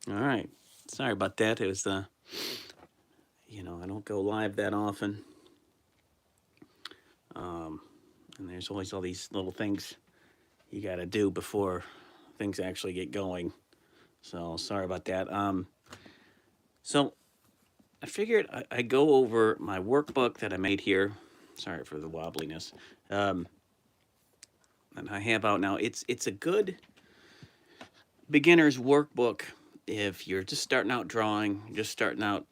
All right. Sorry about that. It was I don't go live that often. And there's always all these little things you got to do before things actually get going. So sorry about that. So I figured I go over my workbook that I made here. Sorry for the wobbliness. Um, that I have out now. It's a good beginner's workbook if you're just starting out drawing, just starting out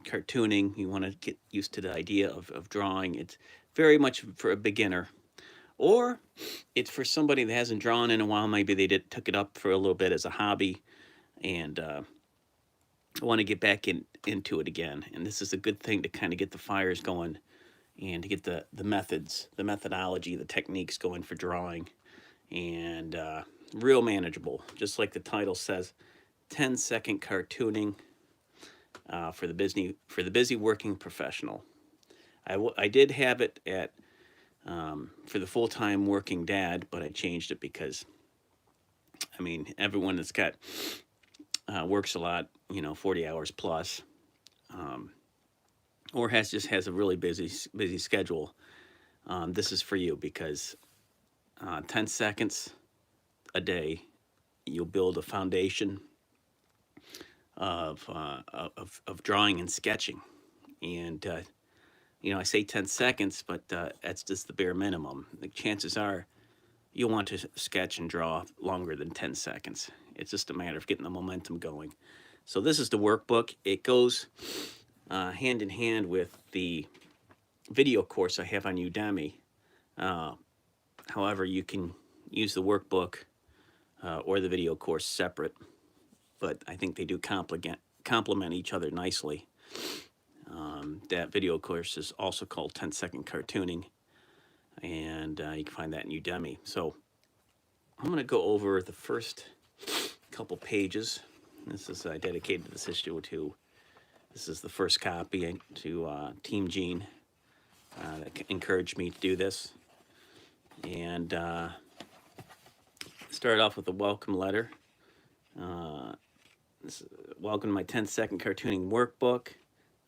cartooning. You want to get used to the idea of drawing. It's very much for a beginner, or it's for somebody that hasn't drawn in a while. Maybe they took it up for a little bit as a hobby and want to get back into it again. And this is a good thing to kind of get the fires going and to get the methods, the methodology, the techniques going for drawing, and real manageable. Just like the title says, 10-second cartooning for the busy working professional. I did have it at for the full time working dad, but I changed it because I mean everyone that's got works a lot, 40 hours plus, um, or has a really busy schedule. This is for you because 10 seconds a day, you'll build a foundation of drawing and sketching. And I say 10 seconds, but that's just the bare minimum. The chances are you'll want to sketch and draw longer than 10 seconds. It's just a matter of getting the momentum going. So this is the workbook. It goes hand in hand with the video course I have on Udemy. Uh, However, you can use the workbook or the video course separate, but I think they do complement each other nicely. That video course is also called 10-second cartooning, and you can find that in Udemy. So I'm going to go over the first couple pages. This is I dedicated this issue to. This is the first copy to Team Gene that encouraged me to do this, and started off with a welcome letter. Uh, Welcome to my 10-second cartooning workbook.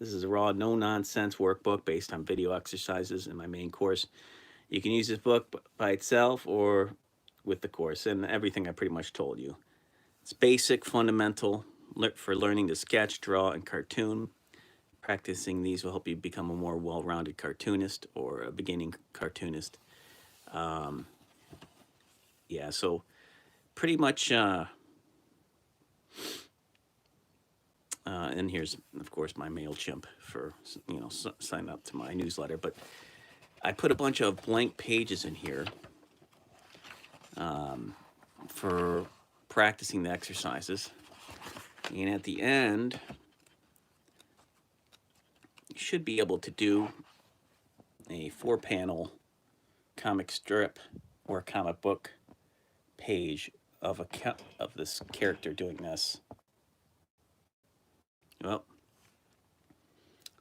This is a raw, no nonsense workbook based on video exercises in my main course. You can use this book by itself or with the course and everything I pretty much told you. It's basic, fundamental for learning to sketch, draw, and cartoon. Practicing these will help you become a more well rounded cartoonist or a beginning cartoonist. Um, yeah, so pretty much. And here's, of course, my MailChimp for, sign up to my newsletter. But I put a bunch of blank pages in here for practicing the exercises. And at the end, you should be able to do a 4-panel comic strip or comic book page of of this character doing this. Well,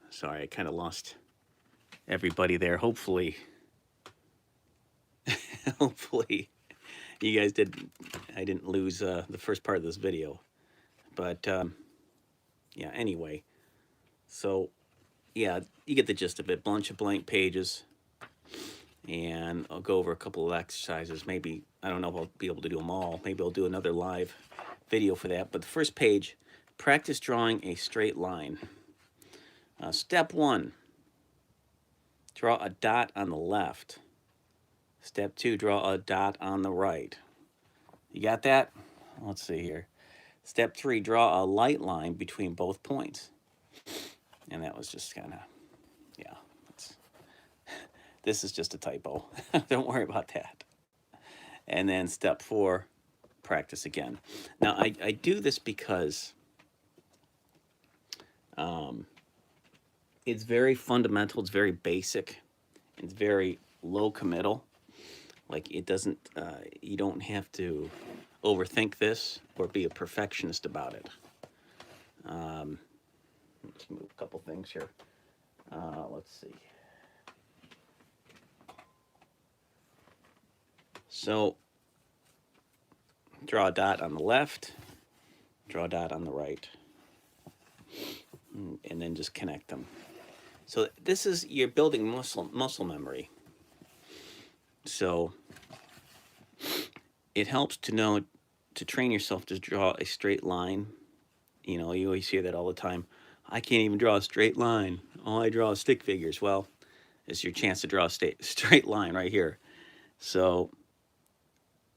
sorry, I kind of lost everybody there. Hopefully, hopefully you guys I didn't lose the first part of this video. But yeah, anyway, so yeah, you get the gist of it. Bunch of blank pages, and I'll go over a couple of exercises. Maybe, I don't know if I'll be able to do them all. Maybe I'll do another live video for that. But the first page, practice drawing a straight line. Step 1, draw a dot on the left. Step 2, draw a dot on the right. You got that? Let's see here. Step 3, draw a light line between both points. And that was just kind of, yeah. This is just a typo. Don't worry about that. And then step 4, practice again. Now, I do this because it's very fundamental. It's very basic. It's very low committal. Like it doesn't, you don't have to overthink this or be a perfectionist about it. Let's move a couple things here. Let's see. So, draw a dot on the left, draw a dot on the right, and then just connect them. So this is, you're building muscle memory. So it helps to know, to train yourself to draw a straight line. You know, you always hear that all the time. I can't even draw a straight line. All I draw is stick figures. Well, it's your chance to draw a straight line right here. So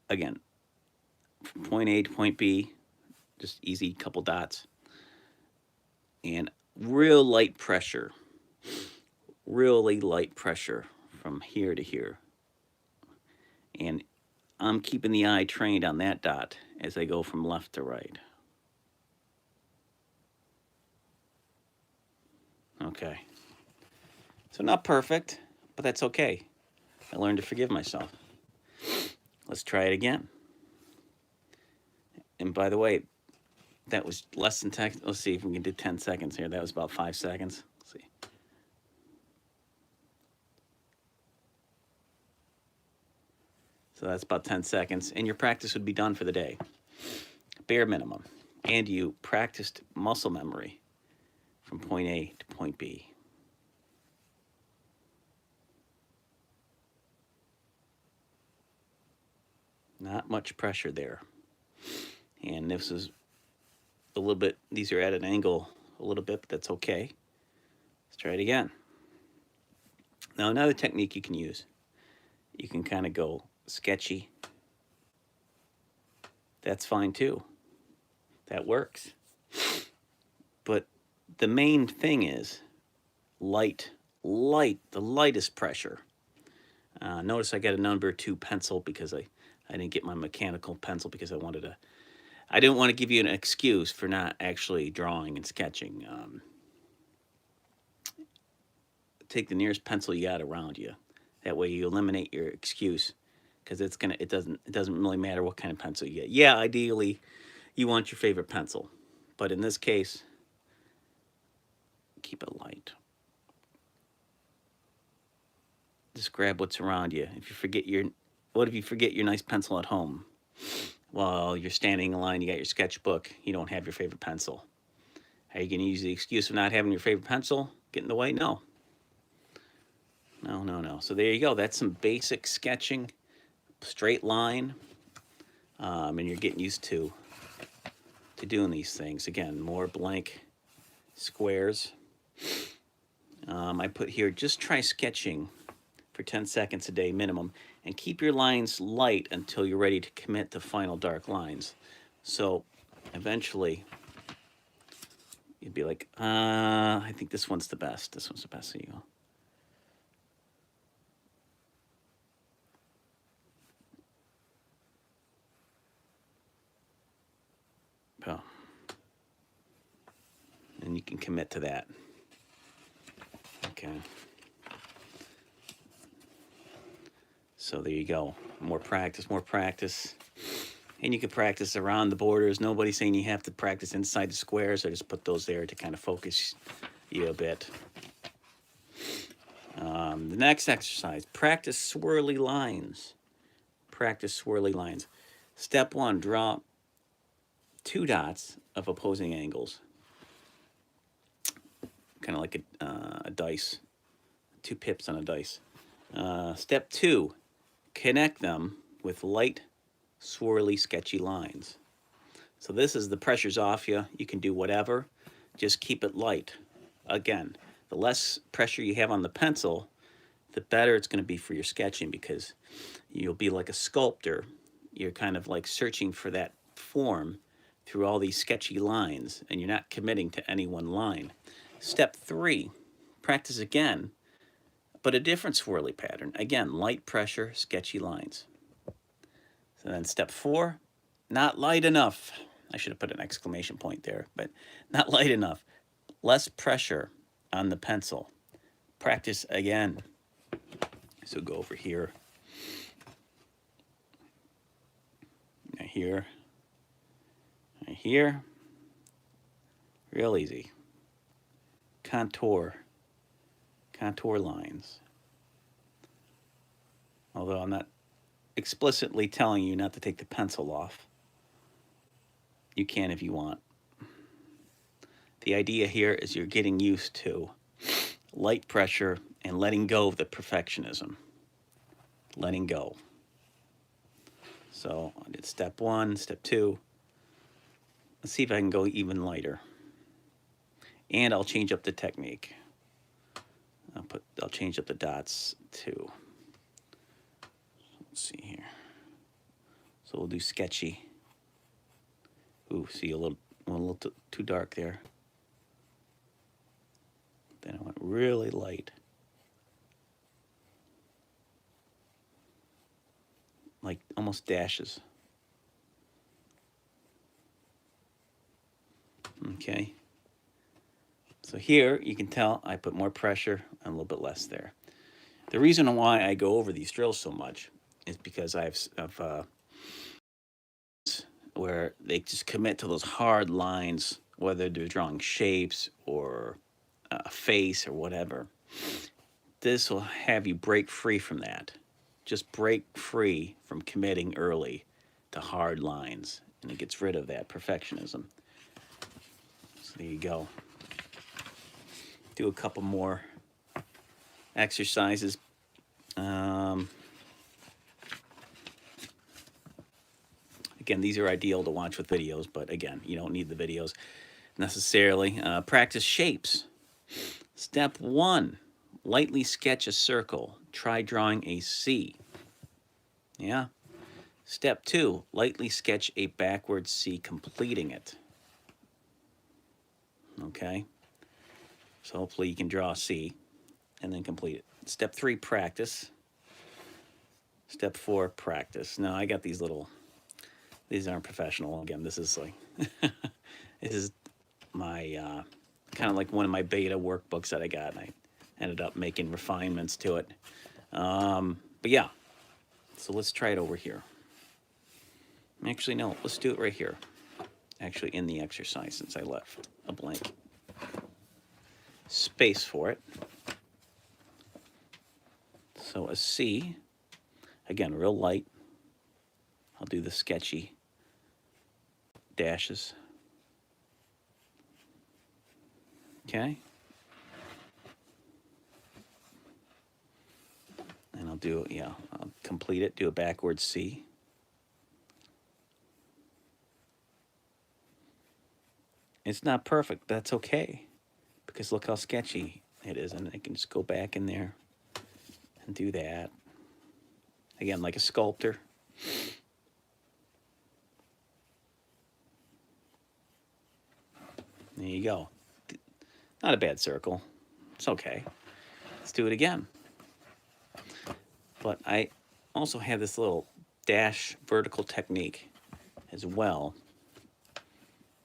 again, from point A to point B, just easy couple dots. And real light pressure, really light pressure from here to here. And I'm keeping the eye trained on that dot as I go from left to right. Okay. So not perfect, but that's okay. I learned to forgive myself. Let's try it again. And by the way, that was less than 10. Let's see if we can do 10 seconds here. That was about 5 seconds. Let's see. So that's about 10 seconds. And your practice would be done for the day. Bare minimum. And you practiced muscle memory from point A to point B. Not much pressure there. And this is a little bit, these are at an angle a little bit, but that's okay. Let's try it again. Now another technique you can use, you can kind of go sketchy. That's fine too. That works. But the main thing is light, the lightest pressure. Notice I got a number 2 pencil because I didn't get my mechanical pencil because I didn't want to give you an excuse for not actually drawing and sketching. Take the nearest pencil you got around you. That way you eliminate your excuse, because it doesn't really matter what kind of pencil you get. Yeah, ideally you want your favorite pencil, but in this case, keep it light. Just grab what's around you. What if you forget your nice pencil at home? Well, you're standing in line, you got your sketchbook, you don't have your favorite pencil. Are you going to use the excuse of not having your favorite pencil get in the way? No. No. So there you go. That's some basic sketching, straight line, and you're getting used to doing these things. Again, more blank squares. I put here, just try sketching for 10 seconds a day minimum, and keep your lines light until you're ready to commit to final dark lines. So eventually you'd be like, I think this one's the best. This one's the best. So you go. Oh. And you can commit to that. Okay. So there you go. More practice. And you can practice around the borders. Nobody's saying you have to practice inside the squares. I just put those there to kind of focus you a bit. The next exercise, practice swirly lines. Step 1, draw 2 dots of opposing angles. Kind of like a dice. 2 pips on a dice. Step 2, connect them with light, swirly, sketchy lines. So this is the pressure's off you. You can do whatever. Just keep it light. Again, the less pressure you have on the pencil, the better it's going to be for your sketching, because you'll be like a sculptor. You're kind of like searching for that form through all these sketchy lines, and you're not committing to any one line. Step 3, practice again, but a different swirly pattern. Again, light pressure, sketchy lines. So then step 4, not light enough. I should have put an exclamation point there, but not light enough. Less pressure on the pencil. Practice again. So go over here. Here. Here. Real easy. Contour lines. Although I'm not explicitly telling you not to take the pencil off. you can if you want. The idea here is you're getting used to light pressure and letting go of the perfectionism. Letting go. So I did step 1, step 2. Let's see if I can go even lighter. And I'll change up the technique. I'll change up the dots too. Let's see here. So we'll do sketchy. Ooh, see a little too dark there. Then I went really light. Like almost dashes. Okay. So here you can tell I put more pressure and a little bit less there. The reason why I go over these drills so much is because I have where they just commit to those hard lines, whether they're drawing shapes or a face or whatever. This will have you break free from that. Just break free from committing early to hard lines, and it gets rid of that perfectionism. So there you go. Do a couple more exercises. Again, these are ideal to watch with videos, but again, you don't need the videos necessarily. Practice shapes. Step 1, lightly sketch a circle. Try drawing a C. Yeah. Step 2, lightly sketch a backward C, completing it. Okay. So hopefully you can draw a C and then complete it. Step 3, practice. Step 4, practice. Now I got these aren't professional. Again, this is like, this is my, kind of like one of my beta workbooks that I got, and I ended up making refinements to it. But yeah, so let's try it over here. Actually, no, let's do it right here. Actually, in the exercise, since I left a blank space for it. So a C, again, real light. I'll do the sketchy dashes. Okay. And I'll complete it, do a backward C. It's not perfect, that's okay. Because look how sketchy it is, and I can just go back in there and do that. Again, like a sculptor. There you go. Not a bad circle. It's okay. Let's do it again. But I also have this little dash vertical technique as well.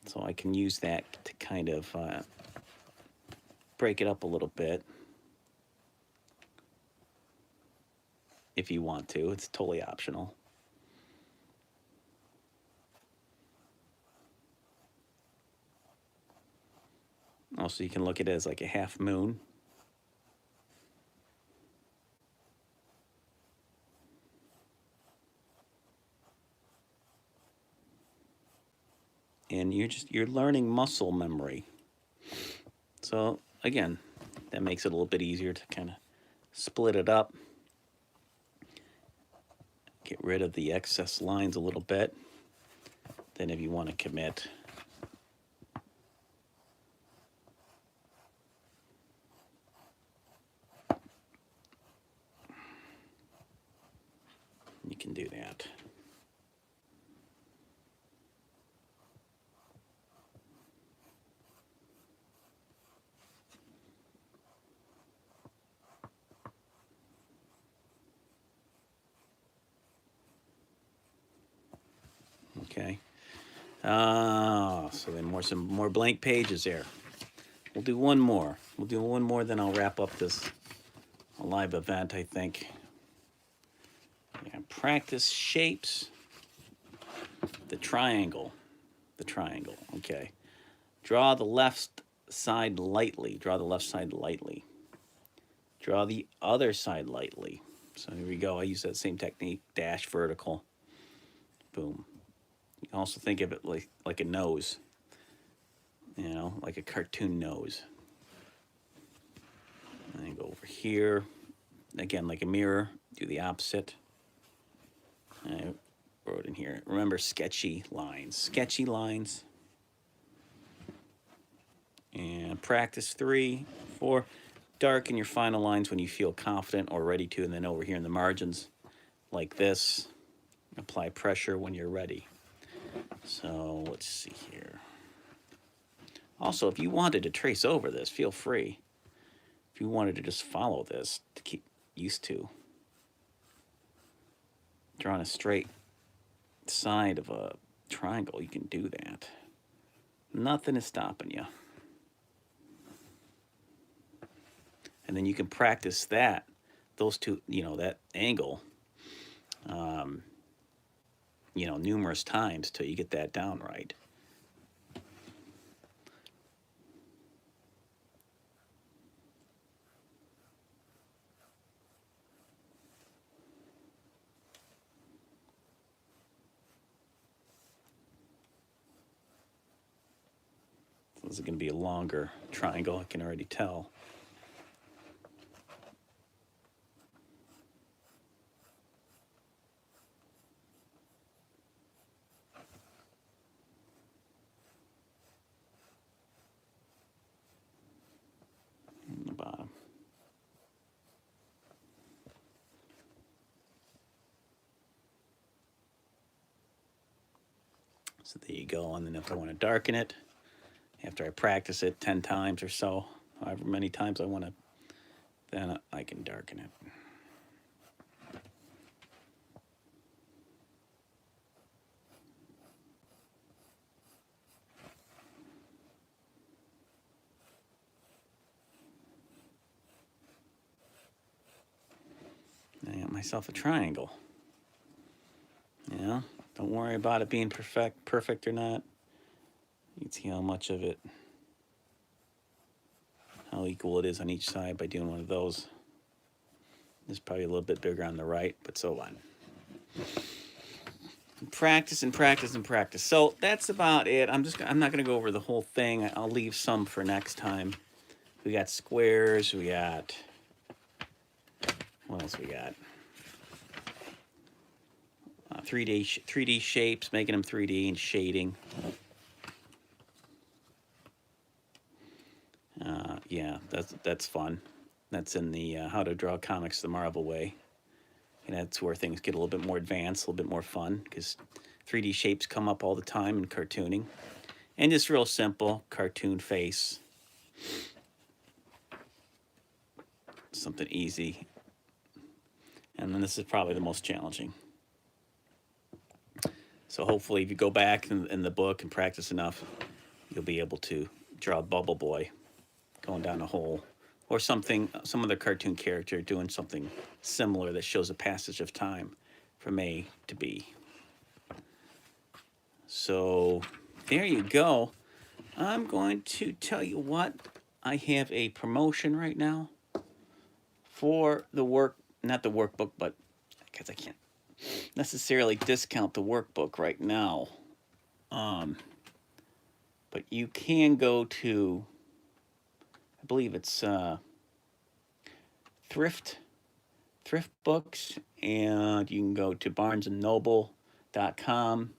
So I can use that to kind of break it up a little bit. If you want to, it's totally optional. Also, you can look at it as like a half moon. And you're learning muscle memory. So again, that makes it a little bit easier to kind of split it up. Get rid of the excess lines a little bit. Then if you want to commit, you can do that. Okay. So then some more blank pages there. We'll do one more. We'll do one more, then I'll wrap up this live event, I think. Yeah, practice shapes. The triangle. The triangle. Okay. Draw the left side lightly. Draw the left side lightly. Draw the other side lightly. So here we go. I use that same technique. Dash vertical. Boom. can also think of it like a nose, you know, like a cartoon nose. And then go over here, again, like a mirror, do the opposite. I wrote in here, remember sketchy lines. Sketchy lines. And practice 3, 4. Darken your final lines when you feel confident or ready to. And then over here in the margins, like this, apply pressure when you're ready. So let's see here. Also, if you wanted to trace over this, feel free. If you wanted to just follow this to keep used to drawing a straight side of a triangle, you can do that. Nothing is stopping you. And then you can practice that, those two, you know, that angle, you know, numerous times till you get that down right. So this is going to be a longer triangle, I can already tell. The bottom. So there you go. And then if I want to darken it, after I practice it 10 times or so, however many times I want to, then I can darken it. I got myself a triangle. Yeah, don't worry about it being perfect or not. You can see how much of it, how equal it is on each side by doing one of those. It's probably a little bit bigger on the right, but so on. Practice and practice and practice. So that's about it. I'm not going to go over the whole thing. I'll leave some for next time. We got squares. We got, what else we got? 3D shapes, making them 3D and shading. Yeah, that's fun. That's in the How to Draw Comics the Marvel Way. And that's where things get a little bit more advanced, a little bit more fun, because 3D shapes come up all the time in cartooning. And just real simple, cartoon face. Something easy. And then this is probably the most challenging. So hopefully if you go back in the book and practice enough, you'll be able to draw Bubble Boy going down a hole, or something, some other cartoon character doing something similar that shows a passage of time from A to B. So there you go. I'm going to tell you what, I have a promotion right now for the not the workbook, but because I can't necessarily discount the workbook right now. But you can go to, I believe it's thrift books, and you can go to barnesandnoble.com,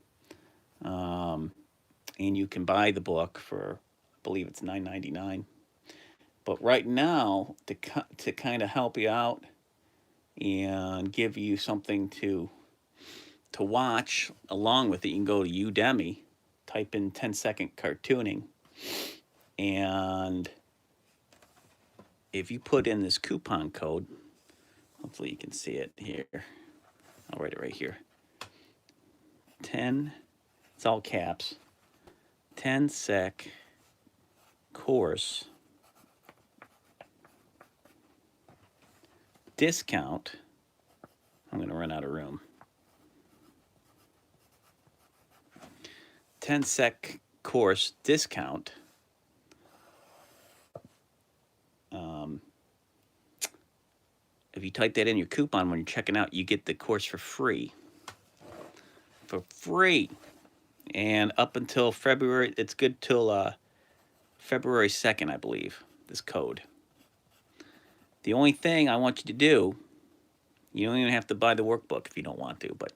and you can buy the book for, I believe it's $9.99. But right now, to kind of help you out and give you something to watch along with it, you can go to Udemy, type in 10-second cartooning, and if you put in this coupon code, hopefully you can see it here. I'll write it right here. 10, it's all caps, 10-sec course discount. I'm going to run out of room. 10-sec course discount. If you type that in your coupon when you're checking out, you get the course for free. For free. And up until February, it's good till February 2nd, I believe, this code. The only thing I want you to do, you don't even have to buy the workbook if you don't want to, but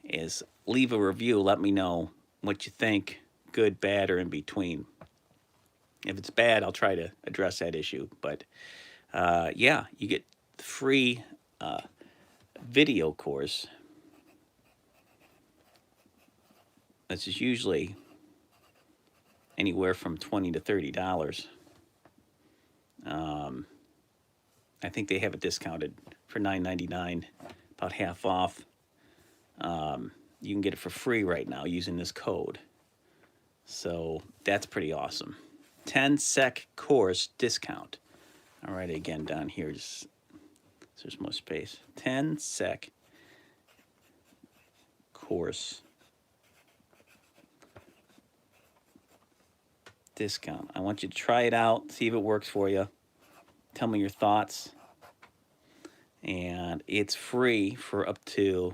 is leave a review. Let me know what you think, good, bad, or in between. If it's bad, I'll try to address that issue. But yeah, you get the free video course. This is usually anywhere from $20 to $30. I think they have it discounted for $9.99, about half off. You can get it for free right now using this code. So that's pretty awesome. 10 sec course discount. All right, again down here, just, so there's more space. 10 sec course discount. I want you to try it out, see if it works for you. Tell me your thoughts. And it's free for up to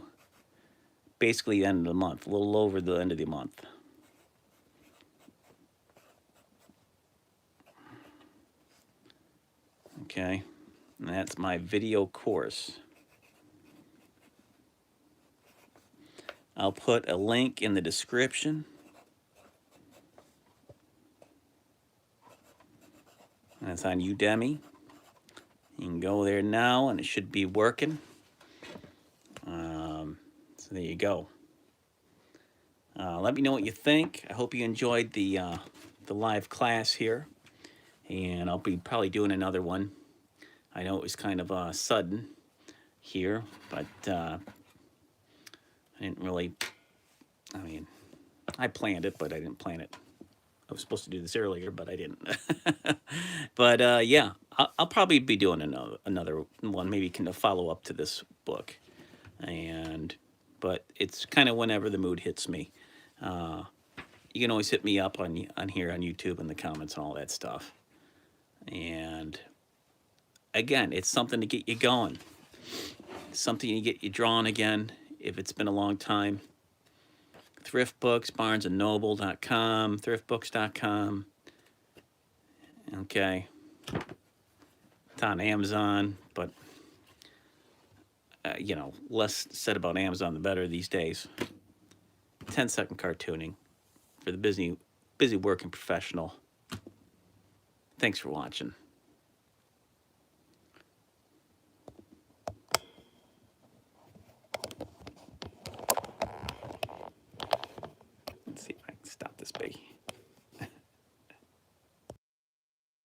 basically the end of the month, a little over the end of the month. Okay, and that's my video course. I'll put a link in the description. And it's on Udemy. You can go there now, and it should be working. So there you go. Let me know what you think. I hope you enjoyed the live class here, and I'll be probably doing another one. I know it was kind of sudden here, but I didn't really. I mean, I planned it, but I didn't plan it. I was supposed to do this earlier, but I didn't. But yeah, I'll probably be doing another one, maybe kind of follow up to this book, but it's kind of whenever the mood hits me. You can always hit me up on here on YouTube in the comments and all that stuff. And again, it's something to get you going. It's something to get you drawn again if it's been a long time. Thrift books, barnesandnoble.com, thriftbooks.com. Okay. It's on Amazon, but, you know, less said about Amazon, the better these days. 10-second cartooning for the busy working professional. Thanks for watching. Let's see if I can stop this baby.